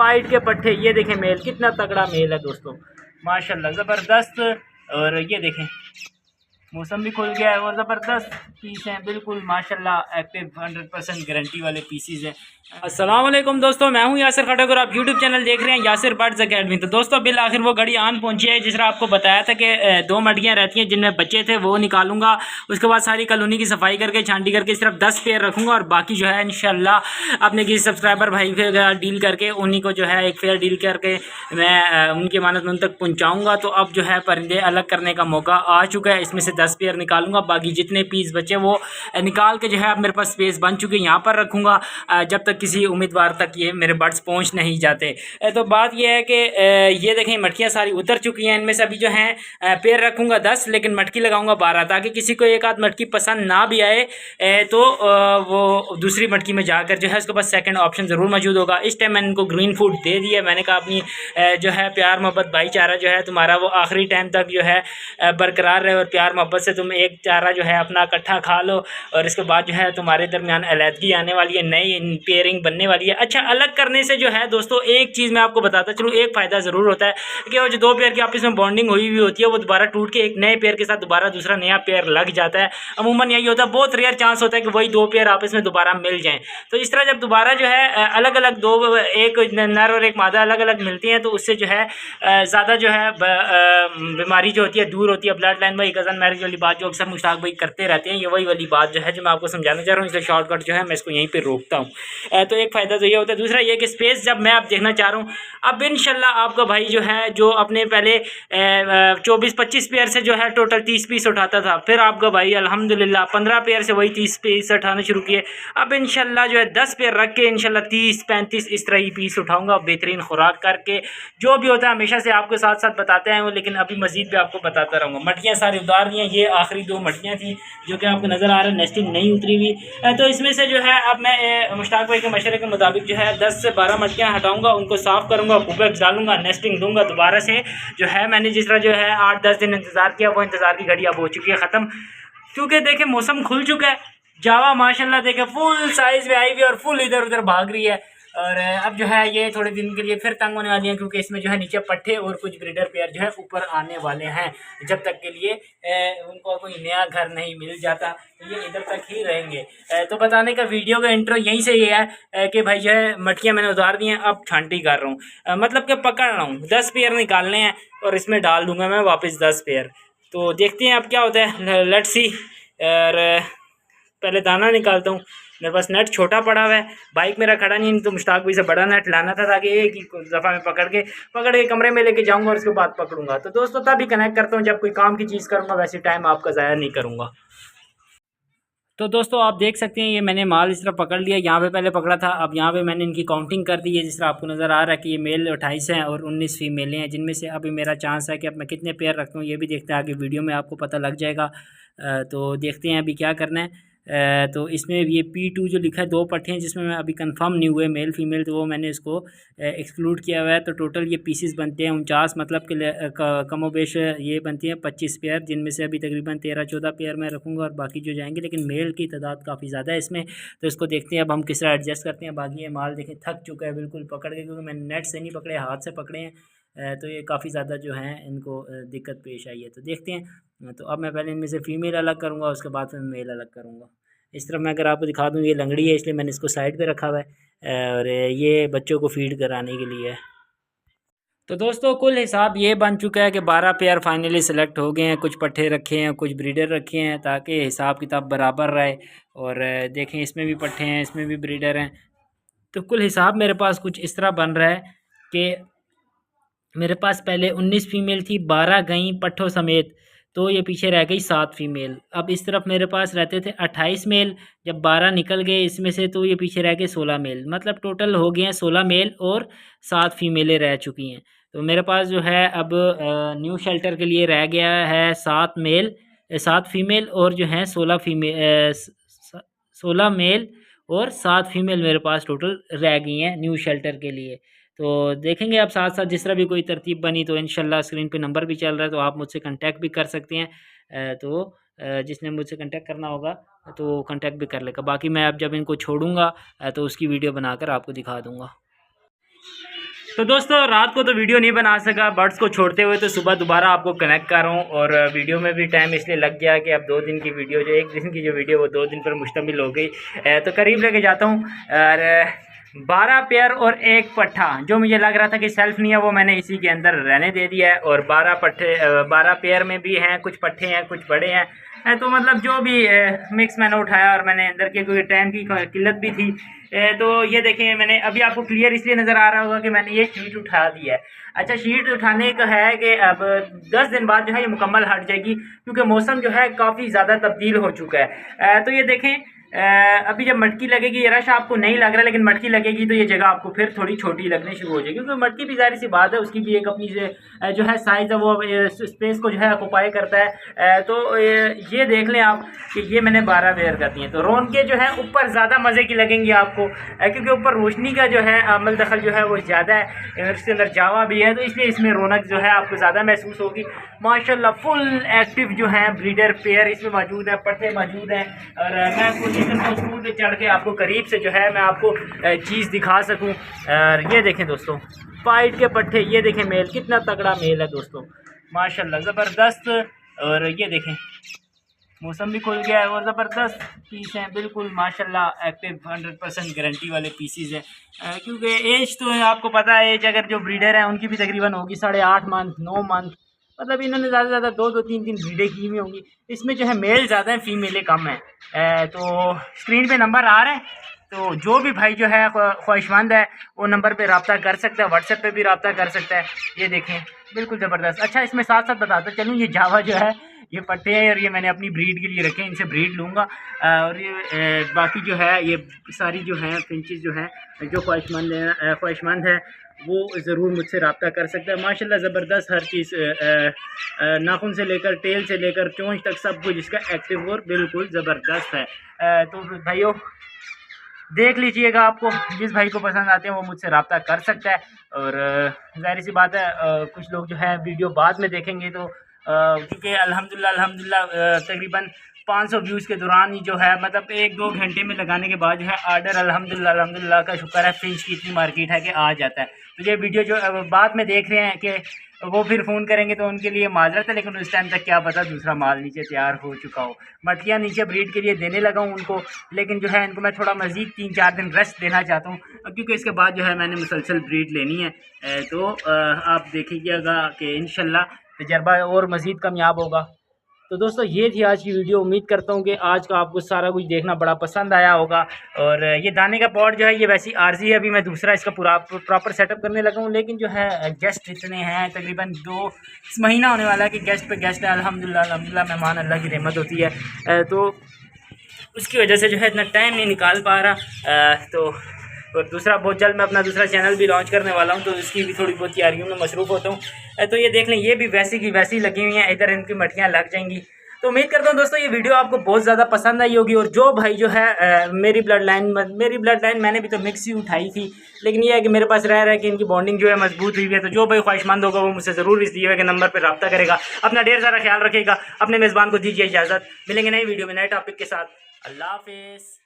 Fight के पट्टे, ये देखें मेल कितना तगड़ा मेल है दोस्तों, माशाल्लाह ज़बरदस्त। और ये देखें मौसम भी खुल गया है और ज़बरदस्त पीस हैं, बिल्कुल माशाल्लाह एक्टिव 100% गारंटी वाले पीसीज हैं। अस्सलाम वालेकुम दोस्तों, मैं हूं यासिर खटक और आप यूट्यूब चैनल देख रहे हैं यासिर बर्ड्स अकेडमी। तो दोस्तों बिल आखिर वो घड़ी आन पहुंची है जिस तरह आपको बताया था कि 2 मटियाँ रहती हैं जिनमें बच्चे थे, वो निकालूंगा। उसके बाद सारी कॉलोनी की सफाई करके छांटी करके सिर्फ 10 पेयर रखूँगा और बाकी जो है इंशाल्लाह अपने किसी सब्सक्राइबर भाई के डील करके उन्हीं को जो है एक फेयर डील करके मैं उनकी मानत उन तक पहुँचाऊँगा। तो अब जो है परिंदे अलग करने का मौका आ चुका है, इसमें से 10 पेयर निकालूंगा, बाकी जितने पीस बचे वो निकाल के जो है अब मेरे पास स्पेस बन चुकी है, यहाँ पर रखूँगा जब तक किसी उम्मीदवार तक ये मेरे बर्ड्स पहुँच नहीं जाते। तो बात यह है कि ये देखें मटकियाँ सारी उतर चुकी हैं, इनमें से अभी जो है पेयर रखूँगा 10 लेकिन मटकी लगाऊँगा 12 ताकि किसी को एक आध मटकी पसंद ना भी आए तो वो दूसरी मटकी में जाकर जो है उसके पास सेकंड ऑप्शन ज़रूर मौजूद होगा। इस टाइम मैंने इनको ग्रीन फूड दे दिया, मैंने कहा अपनी जो है प्यार मोहब्बत भाईचारा जो है तुम्हारा वो आखिरी टाइम तक जो है बरकरार रहे और प्यार मोहब्बत से तुम एक चारा जो है अपना इकट्ठा खा लो और इसके बाद जो है तुम्हारे दरमियान अलहदगी आने वाली है, नई पेयरिंग बनने वाली है। अच्छा, अलग करने से जो है दोस्तों एक चीज़ मैं आपको बताता चलूँ, एक फ़ायदा ज़रूर होता है कि वो जो 2 पेयर की आपस में बॉन्डिंग हुई हुई होती है वो दोबारा टूट के एक नए पेयर के साथ दोबारा दूसरा नया पेयर लग जाता है। अमूमन यही होता है, बहुत रेयर चांस होता है कि वही 2 पेयर आपस में दोबारा मिल जाएँ। तो इस तरह जब दोबारा जो है अलग अलग दो, एक नर और एक मादा अलग अलग मिलती हैं तो उससे जो है ज़्यादा जो है बीमारी जो होती है दूर होती है। ब्लड लाइन वही कज़न मैरिज वाली बात जो अक्सर मुश्ताक भाई करते रहते हैं, ये वही वाली बात जो है जो मैं आपको समझाना चाह रहा हूँ, इसलिए शॉर्टकट जो है मैं इसको यहीं पे रोकता हूँ। तो एक फ़ायदा तो ये होता है। दूसरा ये कि स्पेस जब मैं अब देखना चाह रहा हूँ, अब इंशाल्लाह आपका भाई जो है जो अपने पहले 24-25 पेयर से जो है टोटल 30 पीस उठाता था, फिर आपका भाई अल्हम्दुलिल्लाह 15 पेयर से वही 30 पीस उठाने शुरू किए। अब इंशाल्लाह जो है 10 पेयर रख के इंशाल्लाह 30-35 इस तरह ही पीस उठाऊँगा बेहतरीन खुराक करके। जो भी होता है हमेशा से आपके साथ साथ बताते हैं वो, लेकिन अभी मज़ीद भी आपको बताता रहूँगा। मटकियाँ सारी उतार दी हैं, ये आखिरी 2 मटकियाँ थी जो कि आपको नज़र आ रहा है नेस्टिंग नहीं उतरी हुई। तो इसमें से जो है अब मैं मुश्ताक भाई के मशवरे के मुताबिक जो है 10 से 12 मटकियाँ हटाऊँगा, उनको साफ़ करूँगा, कुबेक्स डालूँगा, नेस्टिंग दूँगा दोबारा से। जो है मैंने जिस तरह जो है 8-10 दिन इंतज़ार किया वो इंतज़ार की घड़ी अब हो चुकी है ख़त्म, क्योंकि देखें मौसम खुल चुका है। जावा माशाल्लाह देखें फुल साइज़ में आई हुई है और फुल इधर उधर भाग रही है। और अब जो है ये थोड़े दिन के लिए फिर तंग होने वाली हैं क्योंकि इसमें जो है नीचे पट्टे और कुछ ब्रीडर पेयर जो है ऊपर आने वाले हैं, जब तक के लिए उनको कोई नया घर नहीं मिल जाता तो ये इधर तक ही रहेंगे। तो बताने का वीडियो का इंट्रो यहीं से ये है कि भाई जो है मटकियाँ मैंने उतार दी हैं, अब छांटी कर रहा हूँ, मतलब कि पकड़ रहा हूँ। 10 पेयर निकालने हैं और इसमें डाल दूँगा मैं वापस 10 पेयर। तो देखते हैं अब क्या होता है, लेट्स सी। और पहले दाना निकालता हूँ, मेरे पास नेट छोटा पड़ा हुआ है, बाइक मेरा खड़ा नहीं तो मुश्ताक भाई से बड़ा नेट लाना था ताकि एक ही दफ़ा में पकड़ के कमरे में लेके जाऊंगा और उसके बाद पकड़ूंगा। तो दोस्तों तभी कनेक्ट करता हूँ जब कोई काम की चीज़ करूँगा, वैसे टाइम आपका ज़ाया नहीं करूँगा। तो दोस्तों आप देख सकते हैं ये मैंने माल इस तरह पकड़ लिया, यहाँ पे पहले पकड़ा था, अब यहाँ पे मैंने इनकी काउंटिंग कर दी है। जिस तरह आपको नज़र आ रहा है कि ये मेल 28 हैं और 19 फीमेलें हैं, जिनमें से अभी मेरा चांस है कि अब मैं कितने पेयर रखता हूँ ये भी देखते हैं, आगे वीडियो में आपको पता लग जाएगा। तो देखते हैं अभी क्या करना है। तो इसमें ये P2 जो लिखा है 2 पट्टे हैं जिसमें मैं अभी कंफर्म नहीं हुए मेल फीमेल, तो वो मैंने इसको एक्सक्लूड किया हुआ है। तो टोटल ये पीसेस बनते हैं 49, मतलब कि कमोबेश ये बनती हैं 25 पेयर, जिनमें से अभी तकरीबन 13-14 पेयर मैं रखूँगा और बाकी जो जाएंगे, लेकिन मेल की तादाद काफ़ी ज़्यादा है इसमें। तो इसको देखते हैं अब हम किस तरह एडजस्ट करते हैं। बाकी ये माल देखें थक चुका है बिल्कुल पकड़ के, क्योंकि मैंने नेट से नहीं पकड़े, हाथ से पकड़े हैं। तो ये काफ़ी ज़्यादा जो है इनको दिक्कत पेश आई है। तो देखते हैं। तो अब मैं पहले इनमें से फ़ीमेल अलग करूँगा, उसके बाद मैं मेल अलग करूँगा। इस तरह मैं अगर आपको दिखा दूँ, ये लंगड़ी है इसलिए मैंने इसको साइड पे रखा हुआ है और ये बच्चों को फीड कराने के लिए है। तो दोस्तों कुल हिसाब ये बन चुका है कि 12 पेयर फाइनली सेलेक्ट हो गए हैं, कुछ पट्टे रखे हैं, कुछ ब्रीडर रखे हैं ताकि हिसाब किताब बराबर रहे। और देखें इसमें भी पट्टे हैं, इसमें भी ब्रीडर हैं। तो कुल हिसाब मेरे पास कुछ इस तरह बन रहा है कि मेरे पास पहले 19 फीमेल थी, 12 गई पट्ठों समेत, तो ये पीछे रह गई 7 फीमेल। अब इस तरफ मेरे पास रहते थे 28 मेल, जब 12 निकल गए इसमें से तो ये पीछे रह गए 16 मेल, मतलब टोटल हो गए हैं 16 मेल और 7 फीमेलें रह चुकी हैं। तो मेरे पास जो है अब न्यू शेल्टर के लिए रह गया है 7 फीमेल और जो है 16 मेल और 7 फीमेल मेरे पास टोटल रह गई हैं न्यू शेल्टर के लिए। तो देखेंगे अब साथ साथ जिस तरह भी कोई तरतीब बनी तो इंशाल्लाह स्क्रीन पे नंबर भी चल रहा है, तो आप मुझसे कांटेक्ट भी कर सकते हैं। तो जिसने मुझसे कांटेक्ट करना होगा तो कांटेक्ट भी कर लेगा। बाकी मैं अब जब इनको छोड़ूंगा तो उसकी वीडियो बनाकर आपको दिखा दूंगा। तो दोस्तों रात को तो वीडियो नहीं बना सका बर्ड्स को छोड़ते हुए, तो सुबह दोबारा आपको कनेक्ट कर रहा हूँ। और वीडियो में भी टाइम इसलिए लग गया कि अब 2 दिन की वीडियो जो 1 दिन की जो वीडियो वो 2 दिन पर मुश्तमिल हो गई। तो करीब लेके जाता हूँ। और 12 पेयर और 1 पट्ठा जो मुझे लग रहा था कि सेल्फ नहीं है, वो मैंने इसी के अंदर रहने दे दिया है। और 12 पेयर में भी हैं, कुछ पट्ठे हैं कुछ बड़े हैं। तो मतलब जो भी मिक्स मैंने उठाया, और मैंने अंदर के कोई टाइम की किल्लत भी थी। तो ये देखें, मैंने अभी आपको क्लियर इसलिए नज़र आ रहा होगा कि मैंने ये शीट उठा दी है। अच्छा, शीट उठाने का है कि अब 10 दिन बाद जो है ये मुकम्मल हट जाएगी, क्योंकि मौसम जो है काफ़ी ज़्यादा तब्दील हो चुका है। तो ये देखें, अभी जब मटकी लगेगी, ये रश आपको नहीं लग रहा, लेकिन मटकी लगेगी तो ये जगह आपको फिर थोड़ी छोटी लगनी शुरू हो जाएगी, क्योंकि मटकी भी ज़ाहिर सी बात है, उसकी भी एक अपनी जो है साइज़ है, वो स्पेस को जो है ऑक्युपाई करता है। तो ये देख लें आप कि ये मैंने 12 वेयर कर दी हैं। तो रौनकें जो है ऊपर ज़्यादा मज़े की लगेंगी आपको, क्योंकि ऊपर रोशनी का जो है अमल दखल जो है वो ज़्यादा है, इसके अंदर जावा भी है, तो इसलिए इसमें रौनक जो है आपको ज़्यादा महसूस होगी। माशाल्लाह फुल एक्टिव जो है ब्रीडर पेयर इसमें मौजूद है, पट्टे मौजूद हैं। और मैं कोशिश करता हूँ स्कूल पे चढ़ के आपको करीब से जो है मैं आपको चीज़ दिखा सकूँ। और ये देखें दोस्तों, फाइट के पट्टे, ये देखें मेल कितना तगड़ा मेल है दोस्तों, माशाल्लाह ज़बरदस्त। और ये देखें मौसम भी खुल गया है, और ज़बरदस्त पीस हैं बिल्कुल माशाल्लाह, एक्टिव 100% गारंटी वाले पीसीज हैं। क्योंकि एज तो आपको पता है, एज अगर जो ब्रीडर हैं उनकी भी तकरीबन होगी 8.5 मंथ 9 मंथ, मतलब इन्होंने ज़्यादा से ज़्यादा 2 3 ब्रीडें की हुई होंगी। इसमें जो है मेल ज़्यादा है, फीमेलें कम हैं। तो स्क्रीन पे नंबर आ रहा है, तो जो भी भाई जो है ख्वाहिशमंद है वो नंबर पे रब्ता कर सकता है, व्हाट्सएप पे भी रब्ता कर सकता है। ये देखें बिल्कुल ज़बरदस्त। अच्छा, इसमें साथ साथ बताता चलूँ, ये जावा जो है ये पट्टे हैं, और ये मैंने अपनी ब्रीड के लिए रखे, इनसे ब्रीड लूँगा। और ये बाकी जो है ये सारी जो हैं फिंचेस जो हैं, जो ख्वाहिशमंद है वो ज़रूर मुझसे रब्ता कर सकता है। माशाल्लाह ज़बरदस्त हर चीज़, नाखून से लेकर टेल से लेकर चोंच तक सब कुछ इसका एक्टिव और बिल्कुल ज़बरदस्त है। तो भाइयों देख लीजिएगा, आपको जिस भाई को पसंद आते हैं वो मुझसे रब्ता कर सकता है। और ज़ाहिर सी बात है, कुछ लोग जो है वीडियो बाद में देखेंगे, तो क्योंकि अल्हम्दुलिल्लाह तकरीबन 500 व्यूज़ के दौरान ही जो है, मतलब 1-2 घंटे में लगाने के बाद जो है आर्डर अल्हम्दुलिल्लाह का शुक्र है, फिंच की इतनी मार्केट है कि आ जाता है। तो ये वीडियो जो बाद में देख रहे हैं कि वो फिर फ़ोन करेंगे तो उनके लिए माजरत है, लेकिन उस टाइम तक क्या पता दूसरा माल नीचे तैयार हो चुका हो। मटकियाँ नीचे ब्रीड के लिए देने लगा हूँ उनको, लेकिन जो है इनको मैं थोड़ा मज़ीद 3-4 दिन रेस्ट देना चाहता हूँ, क्योंकि इसके बाद जो है मैंने मुसलसल ब्रीड लेनी है। तो आप देखिएगा कि इंशाल्लाह तजर्बा और मज़ीद कामयाब होगा। तो दोस्तों ये थी आज की वीडियो। उम्मीद करता हूँ कि आज का आपको सारा कुछ देखना बड़ा पसंद आया होगा। और ये दाने का पॉट जो है ये वैसी आर्जी है, अभी मैं दूसरा इसका पूरा प्रॉपर सेटअप करने लगा हूँ, लेकिन जो है गेस्ट इतने हैं, तकरीबन 2 महीना होने वाला है कि गेस्ट पे गेस्ट है। अल्हम्दुलिल्लाह मेहमान अल्लाह की रहमत होती है, तो उसकी वजह से जो है इतना टाइम नहीं निकाल पा रहा। तो और दूसरा बहुत जल्द मैं अपना दूसरा चैनल भी लॉन्च करने वाला हूं, तो इसकी भी थोड़ी बहुत तैयारियों में मसरूफ़ होता हूं। तो ये देख लें, ये भी वैसी की वैसी लगी हुई हैं, इधर इनकी मटकियां लग जाएंगी। तो उम्मीद करता हूं दोस्तों ये वीडियो आपको बहुत ज़्यादा पसंद आई होगी। और जो भाई जो है मेरी ब्लड लाइन मैंने भी तो मिक्स ही उठाई थी, लेकिन ये है कि मेरे पास रह रहा है कि इनकी बॉन्डिंग जो है मजबूत हुई है। तो जो भाई ख्वाहिशमंद होगा वो मुझसे ज़रूर इस दिए हुए के नंबर पर रब्ता करेगा। अपना ढेर सारा ख्याल रखेगा, अपने मेज़बान को दीजिए इजाज़त। मिलेंगे नई वीडियो में नए टॉपिक के साथ। अल्लाह हाफिज़।